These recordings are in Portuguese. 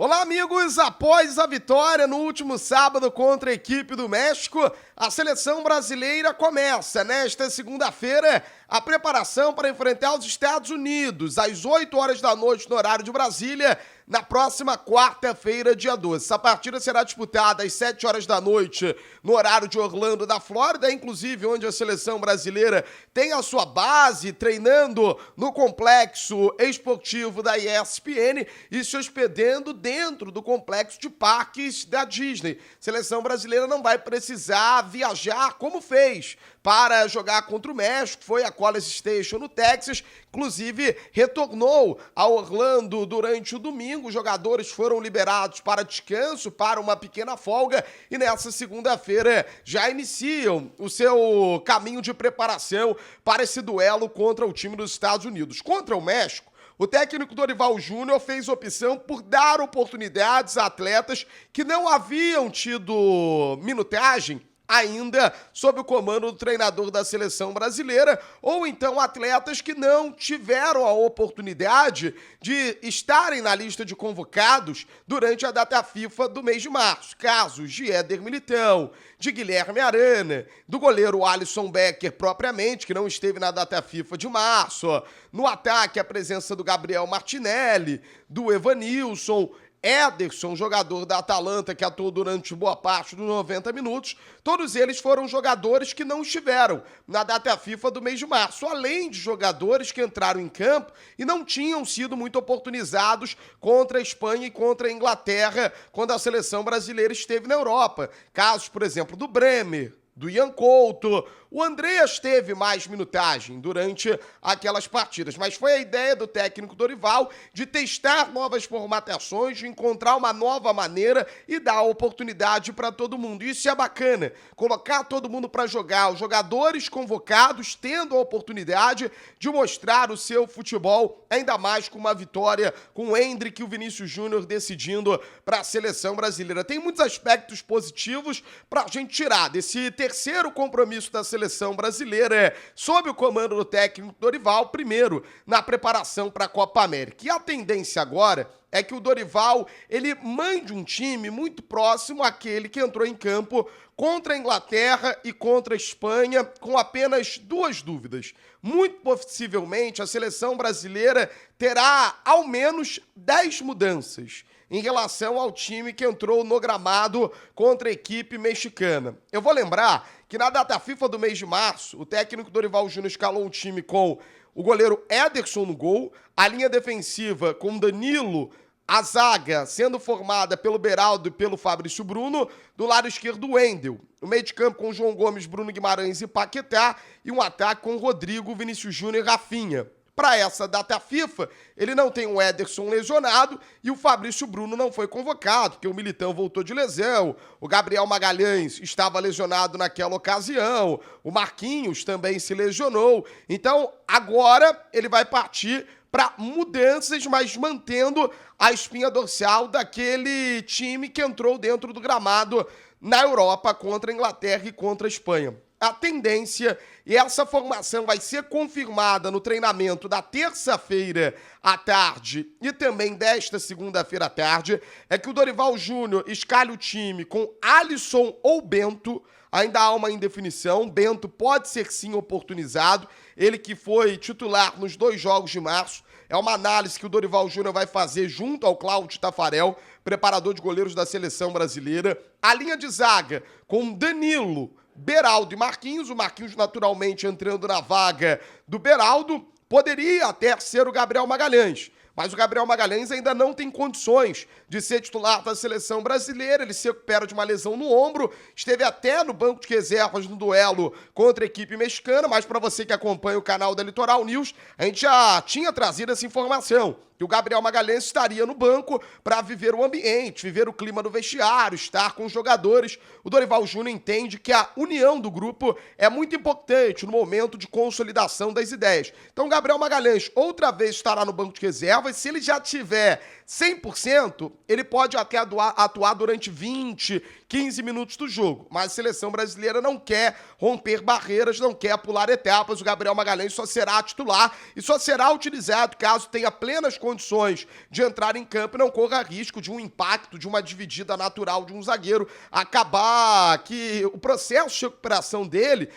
Olá, amigos! Após a vitória no último sábado contra a equipe do México, a seleção brasileira começa nesta segunda-feira a preparação para enfrentar os Estados Unidos às 8 horas da noite no horário de Brasília, na próxima quarta-feira, dia 12. Essa partida será disputada às 7 horas da noite no horário de Orlando, da Flórida, inclusive onde a seleção brasileira tem a sua base, treinando no complexo esportivo da ESPN e se hospedando dentro do complexo de parques da Disney. Seleção brasileira não vai precisar viajar como fez para jogar contra o México, foi a College Station no Texas, inclusive retornou a Orlando durante o domingo. Os jogadores foram liberados para descanso, para uma pequena folga, e nessa segunda-feira já iniciam o seu caminho de preparação para esse duelo contra o time dos Estados Unidos. Contra o México, o técnico Dorival Júnior fez opção por dar oportunidades a atletas que não haviam tido minutagem ainda sob o comando do treinador da seleção brasileira, ou então atletas que não tiveram a oportunidade de estarem na lista de convocados durante a data FIFA do mês de março. Casos de Éder Militão, de Guilherme Arana, do goleiro Alisson Becker propriamente, que não esteve na data FIFA de março. No ataque, a presença do Gabriel Martinelli, do Evanilson, Ederson, jogador da Atalanta, que atuou durante boa parte dos 90 minutos, todos eles foram jogadores que não estiveram na data FIFA do mês de março, além de jogadores que entraram em campo e não tinham sido muito oportunizados contra a Espanha e contra a Inglaterra quando a seleção brasileira esteve na Europa. Casos, por exemplo, do Bremer, do Ian Couto. O Andreas teve mais minutagem durante aquelas partidas, mas foi a ideia do técnico Dorival de testar novas formatações, de encontrar uma nova maneira e dar oportunidade para todo mundo. Isso é bacana, colocar todo mundo para jogar, os jogadores convocados tendo a oportunidade de mostrar o seu futebol, ainda mais com uma vitória com o Endrick e o Vinícius Júnior decidindo para a seleção brasileira. Tem muitos aspectos positivos para a gente tirar desse terceiro compromisso da seleção brasileira sob o comando do técnico Dorival, primeiro na preparação para a Copa América. E a tendência agora é que o Dorival ele mande um time muito próximo àquele que entrou em campo contra a Inglaterra e contra a Espanha, com apenas duas dúvidas. Muito possivelmente a seleção brasileira terá ao menos 10 mudanças em relação ao time que entrou no gramado contra a equipe mexicana. Eu vou lembrar que na data FIFA do mês de março, o técnico Dorival Júnior escalou um time com o goleiro Ederson no gol, a linha defensiva com Danilo, a zaga sendo formada pelo Beraldo e pelo Fabrício Bruno, do lado esquerdo o Wendel, o meio de campo com João Gomes, Bruno Guimarães e Paquetá, e um ataque com Rodrigo, Vinícius Júnior e Rafinha. Para essa data FIFA, ele não tem o Ederson lesionado e o Fabrício Bruno não foi convocado, porque o Militão voltou de lesão, o Gabriel Magalhães estava lesionado naquela ocasião, o Marquinhos também se lesionou. Então, agora ele vai partir para mudanças, mas mantendo a espinha dorsal daquele time que entrou dentro do gramado na Europa contra a Inglaterra e contra a Espanha. A tendência, e essa formação vai ser confirmada no treinamento da terça-feira à tarde e também desta segunda-feira à tarde, é que o Dorival Júnior escalhe o time com Alisson ou Bento. Ainda há uma indefinição, Bento pode ser sim oportunizado, ele que foi titular nos 2 jogos de março. É uma análise que o Dorival Júnior vai fazer junto ao Cláudio Tafarel, preparador de goleiros da seleção brasileira. A linha de zaga com Danilo, Beraldo e Marquinhos, o Marquinhos naturalmente entrando na vaga do Beraldo, poderia até ser o Gabriel Magalhães, mas o Gabriel Magalhães ainda não tem condições de ser titular da seleção brasileira, ele se recupera de uma lesão no ombro, esteve até no banco de reservas no duelo contra a equipe mexicana, mas para você que acompanha o canal da Litoral News, a gente já tinha trazido essa informação, que o Gabriel Magalhães estaria no banco para viver o ambiente, viver o clima do vestiário, estar com os jogadores. O Dorival Júnior entende que a união do grupo é muito importante no momento de consolidação das ideias. Então, o Gabriel Magalhães outra vez estará no banco de reservas. Se ele já tiver 100%, ele pode até atuar durante 20, 15 minutos do jogo. Mas a seleção brasileira não quer romper barreiras, não quer pular etapas. O Gabriel Magalhães só será titular e só será utilizado caso tenha plenas condições condições de entrar em campo e não corra risco de um impacto, de uma dividida natural de um zagueiro, acabar que o processo de recuperação dele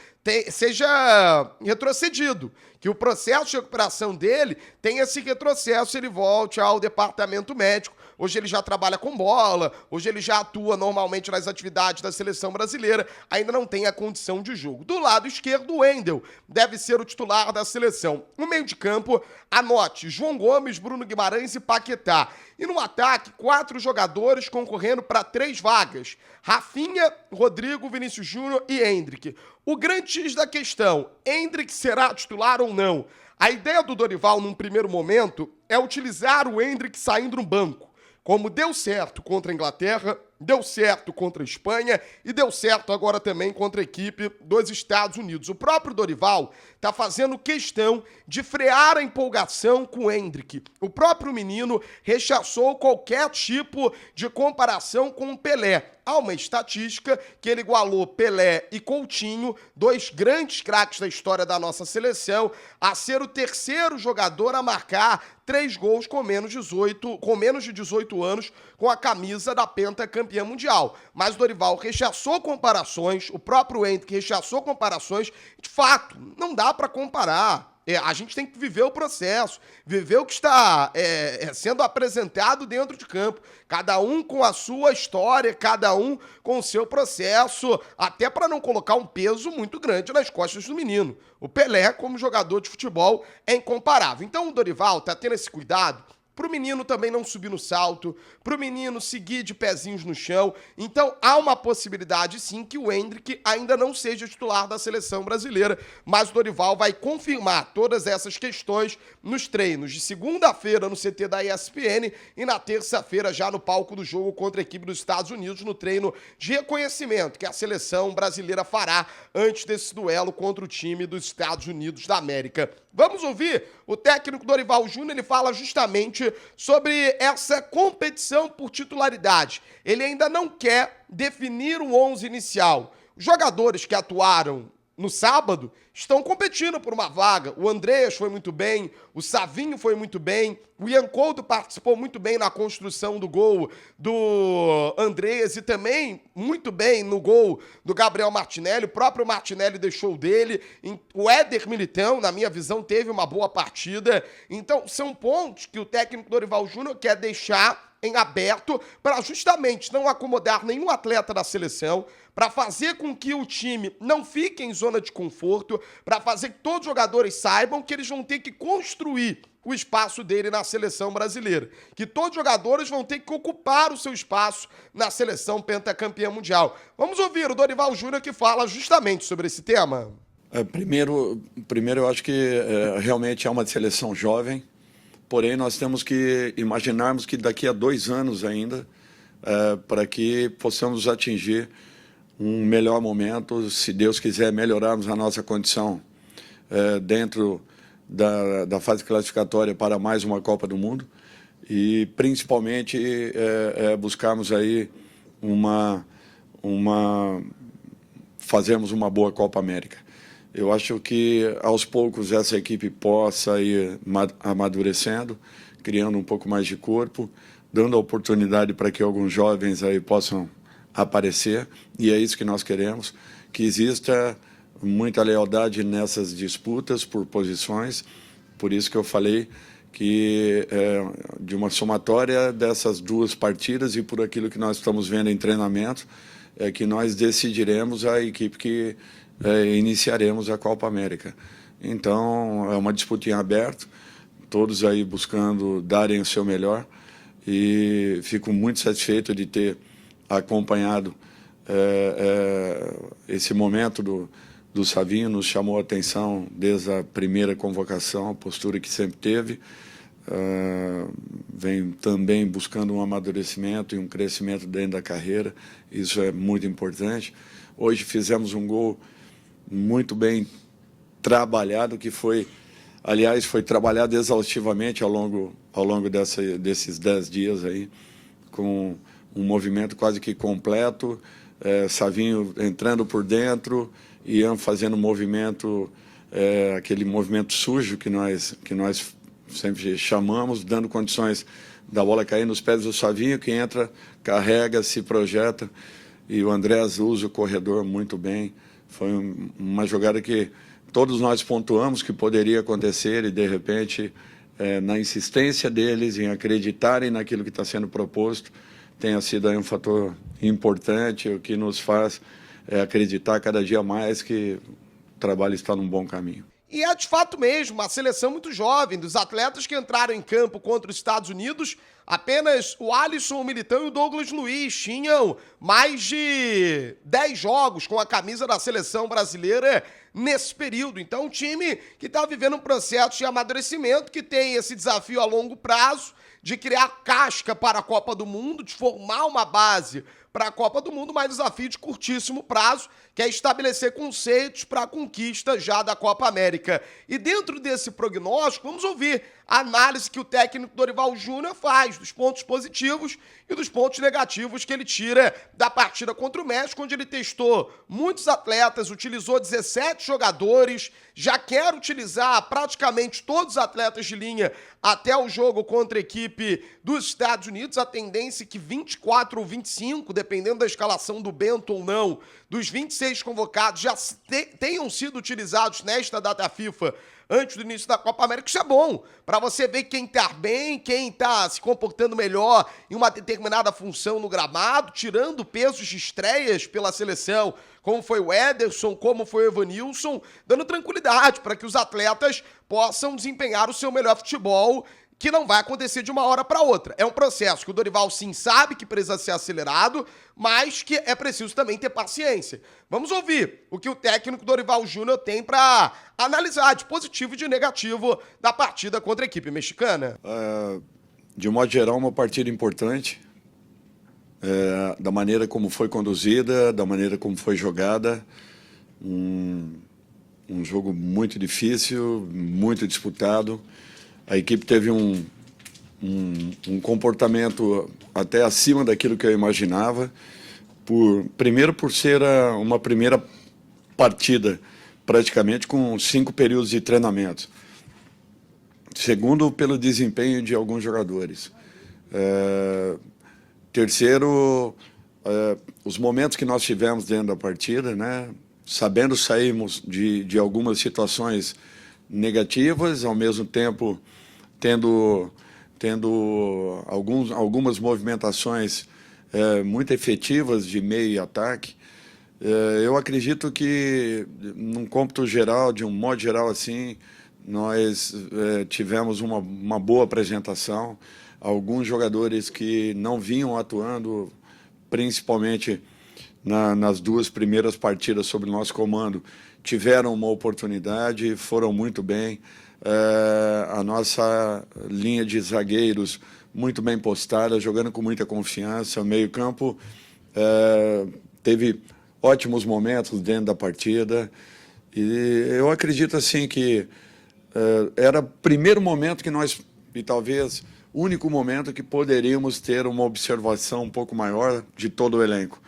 seja retrocedido, que o processo de recuperação dele tenha esse retrocesso, ele volte ao departamento médico. Hoje ele já trabalha com bola, hoje ele já atua normalmente nas atividades da seleção brasileira, ainda não tem a condição de jogo. Do lado esquerdo, o Wendel deve ser o titular da seleção. No meio de campo, anote João Gomes, Bruno Guimarães e Paquetá. E no ataque, 4 jogadores concorrendo para 3 vagas. Rafinha, Rodrigo, Vinícius Júnior e Endrick. O grande X da questão, Endrick será titular ou não? A ideia do Dorival, num primeiro momento, é utilizar o Endrick saindo no banco. Como deu certo contra a Inglaterra, deu certo contra a Espanha e deu certo agora também contra a equipe dos Estados Unidos. O próprio Dorival está fazendo questão de frear a empolgação com o Endrick. O próprio menino rechaçou qualquer tipo de comparação com o Pelé. Há uma estatística que ele igualou Pelé e Coutinho, 2 grandes craques da história da nossa seleção, a ser o terceiro jogador a marcar 3 gols com menos de 18 anos com a camisa da pentacampeã mundial. Mas o Dorival rechaçou comparações, o próprio Endrick rechaçou comparações. De fato, não dá para comparar. A gente tem que viver o processo, viver o que está sendo apresentado dentro de campo. Cada um com a sua história, cada um com o seu processo, até para não colocar um peso muito grande nas costas do menino. O Pelé, como jogador de futebol, é incomparável. Então o Dorival está tendo esse cuidado pro menino também não subir no salto, pro menino seguir de pezinhos no chão. Então há uma possibilidade sim que o Endrick ainda não seja titular da seleção brasileira, mas o Dorival vai confirmar todas essas questões nos treinos de segunda-feira no CT da ESPN e na terça-feira já no palco do jogo contra a equipe dos Estados Unidos, no treino de reconhecimento que a seleção brasileira fará antes desse duelo contra o time dos Estados Unidos da América. Vamos ouvir o técnico Dorival Júnior, ele fala justamente sobre essa competição por titularidade. Ele ainda não quer definir o 11 inicial. Os jogadores que atuaram no sábado estão competindo por uma vaga. O Andreas foi muito bem, o Savinho foi muito bem, o Ian Couto participou muito bem na construção do gol do Andreas e também muito bem no gol do Gabriel Martinelli. O próprio Martinelli deixou o dele. O Éder Militão, na minha visão, teve uma boa partida. Então, são pontos que o técnico Dorival Júnior quer deixar em aberto para justamente não acomodar nenhum atleta da seleção, para fazer com que o time não fique em zona de conforto, para fazer que todos os jogadores saibam que eles vão ter que construir o espaço dele na seleção brasileira, que todos os jogadores vão ter que ocupar o seu espaço na seleção pentacampeã mundial. Vamos ouvir o Dorival Júnior que fala justamente sobre esse tema. Primeiro eu acho que realmente é uma seleção jovem, porém nós temos que imaginarmos que daqui a 2 anos ainda, para que possamos atingir um melhor momento, se Deus quiser melhorarmos a nossa condição dentro da fase classificatória para mais uma Copa do Mundo e principalmente buscarmos aí fazermos uma boa Copa América. Eu acho que aos poucos essa equipe possa ir amadurecendo, criando um pouco mais de corpo, dando a oportunidade para que alguns jovens aí possam aparecer, e é isso que nós queremos, que exista muita lealdade nessas disputas por posições. Por isso que eu falei que de uma somatória dessas 2 partidas e por aquilo que nós estamos vendo em treinamento, é que nós decidiremos a equipe que iniciaremos a Copa América. Então, é uma disputa em aberto, todos aí buscando darem o seu melhor, e fico muito satisfeito de ter acompanhado esse momento do Savinho. Nos chamou a atenção desde a primeira convocação, a postura que sempre teve, vem também buscando um amadurecimento e um crescimento dentro da carreira, isso é muito importante. Hoje fizemos um gol muito bem trabalhado, que foi, aliás, foi trabalhado exaustivamente ao longo desses 10 dias aí, com um movimento quase que completo, Savinho entrando por dentro, Ian fazendo movimento, aquele movimento sujo que nós sempre chamamos, dando condições da bola cair nos pés do Savinho, que entra, carrega, se projeta, e o Andrés usa o corredor muito bem. Foi uma jogada que todos nós pontuamos que poderia acontecer e, de repente, na insistência deles em acreditarem naquilo que está sendo proposto, tenha sido aí um fator importante, o que nos faz acreditar cada dia mais que o trabalho está num bom caminho. E é de fato mesmo, uma seleção muito jovem, dos atletas que entraram em campo contra os Estados Unidos, apenas o Alisson, o Militão e o Douglas Luiz tinham mais de 10 jogos com a camisa da seleção brasileira nesse período. Então, um time que está vivendo um processo de amadurecimento, que tem esse desafio a longo prazo de criar casca para a Copa do Mundo, de formar uma base para a Copa do Mundo, mas desafio de curtíssimo prazo, que é estabelecer conceitos para a conquista já da Copa América. E dentro desse prognóstico, vamos ouvir a análise que o técnico Dorival Júnior faz dos pontos positivos e dos pontos negativos que ele tira da partida contra o México, onde ele testou muitos atletas, utilizou 17 jogadores, já quer utilizar praticamente todos os atletas de linha até o jogo contra a equipe dos Estados Unidos. A tendência é que 24 ou 25, dependendo da escalação do Bento ou não, dos 26 convocados já tenham sido utilizados nesta data FIFA antes do início da Copa América. Isso é bom, para você ver quem tá bem, quem tá se comportando melhor em uma determinada função no gramado, tirando pesos de estreias pela seleção, como foi o Ederson, como foi o Evanilson, dando tranquilidade para que os atletas possam desempenhar o seu melhor futebol, que não vai acontecer de uma hora para outra. É um processo que o Dorival sim sabe que precisa ser acelerado, mas que é preciso também ter paciência. Vamos ouvir o que o técnico Dorival Júnior tem para analisar de positivo e de negativo da partida contra a equipe mexicana. De um modo geral, uma partida importante, da maneira como foi conduzida, da maneira como foi jogada. Um jogo muito difícil, muito disputado. A equipe teve um comportamento até acima daquilo que eu imaginava, primeiro por ser uma primeira partida praticamente com 5 períodos de treinamento. Segundo, pelo desempenho de alguns jogadores. Terceiro, os momentos que nós tivemos dentro da partida, né, sabendo sairmos de algumas situações negativas, ao mesmo tempo tendo algumas movimentações muito efetivas de meio e ataque. Eu acredito que, num cômputo geral, de um modo geral assim, nós tivemos uma boa apresentação. Alguns jogadores que não vinham atuando, principalmente nas 2 primeiras partidas sob o nosso comando, tiveram uma oportunidade, foram muito bem. A nossa linha de zagueiros muito bem postada, jogando com muita confiança. O meio-campo teve ótimos momentos dentro da partida. E eu acredito assim que era o primeiro momento que nós, e talvez o único momento que poderíamos ter uma observação um pouco maior de todo o elenco.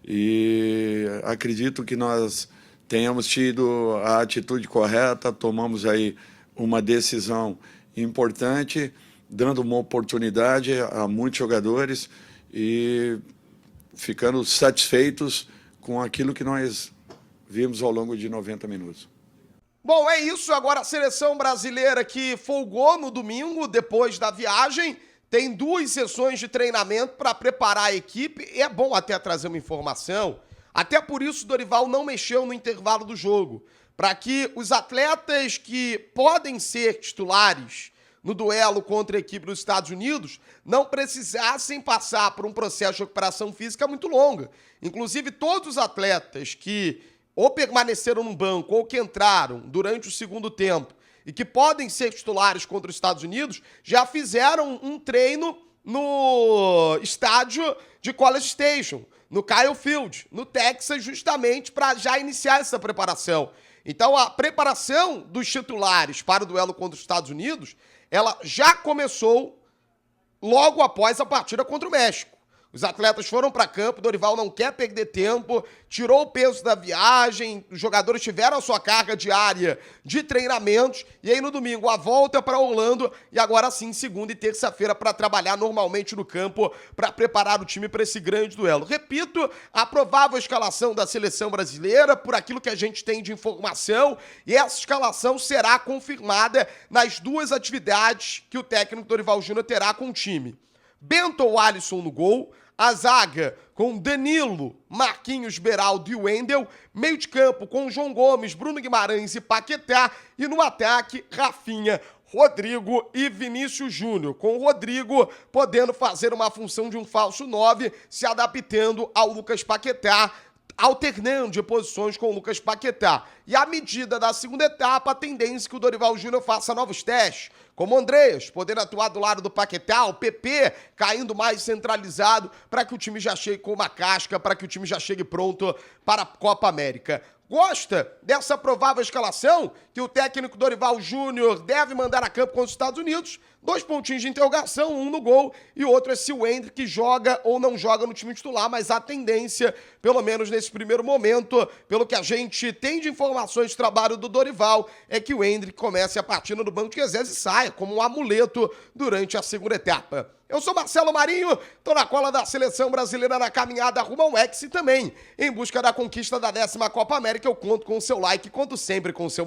E acredito que nós tenhamos tido a atitude correta, tomamos aí uma decisão importante, dando uma oportunidade a muitos jogadores e ficando satisfeitos com aquilo que nós vimos ao longo de 90 minutos. Bom, é isso. Agora a seleção brasileira que folgou no domingo, depois da viagem, tem 2 sessões de treinamento para preparar a equipe. E é bom até trazer uma informação. Até por isso o Dorival não mexeu no intervalo do jogo, para que os atletas que podem ser titulares no duelo contra a equipe dos Estados Unidos não precisassem passar por um processo de recuperação física muito longa. Inclusive, todos os atletas que ou permaneceram no banco ou que entraram durante o segundo tempo e que podem ser titulares contra os Estados Unidos já fizeram um treino no estádio de College Station, no Kyle Field, no Texas, justamente para já iniciar essa preparação. Então, a preparação dos titulares para o duelo contra os Estados Unidos, ela já começou logo após a partida contra o México. Os atletas foram para campo, Dorival não quer perder tempo, tirou o peso da viagem, os jogadores tiveram a sua carga diária de treinamentos, e aí no domingo a volta para Orlando, e agora sim, segunda e terça-feira para trabalhar normalmente no campo, para preparar o time para esse grande duelo. Repito, a provável escalação da seleção brasileira, por aquilo que a gente tem de informação, e essa escalação será confirmada nas duas atividades que o técnico Dorival Júnior terá com o time. Bento ou Alisson no gol, a zaga com Danilo, Marquinhos, Beraldo e Wendel, meio de campo com João Gomes, Bruno Guimarães e Paquetá, e no ataque, Rafinha, Rodrigo e Vinícius Júnior, com o Rodrigo podendo fazer uma função de um falso 9, se adaptando ao Lucas Paquetá, alternando de posições com o Lucas Paquetá. E à medida da segunda etapa, a tendência é que o Dorival Júnior faça novos testes, como o Andreas, podendo atuar do lado do Paquetá, o PP caindo mais centralizado, para que o time já chegue com uma casca, para que o time já chegue pronto para a Copa América. Gosta dessa provável escalação que o técnico Dorival Júnior deve mandar a campo contra os Estados Unidos? 2 pontinhos de interrogação, um no gol e o outro é se o Endrick joga ou não joga no time titular, mas a tendência, pelo menos nesse primeiro momento, pelo que a gente tem de informações de trabalho do Dorival, é que o Endrick comece a partida no banco de reservas e saia como um amuleto durante a segunda etapa. Eu sou Marcelo Marinho, tô na cola da seleção brasileira na caminhada rumo ao Hexa e também em busca da conquista da 10ª Copa América. Eu conto com o seu like, conto sempre com o seu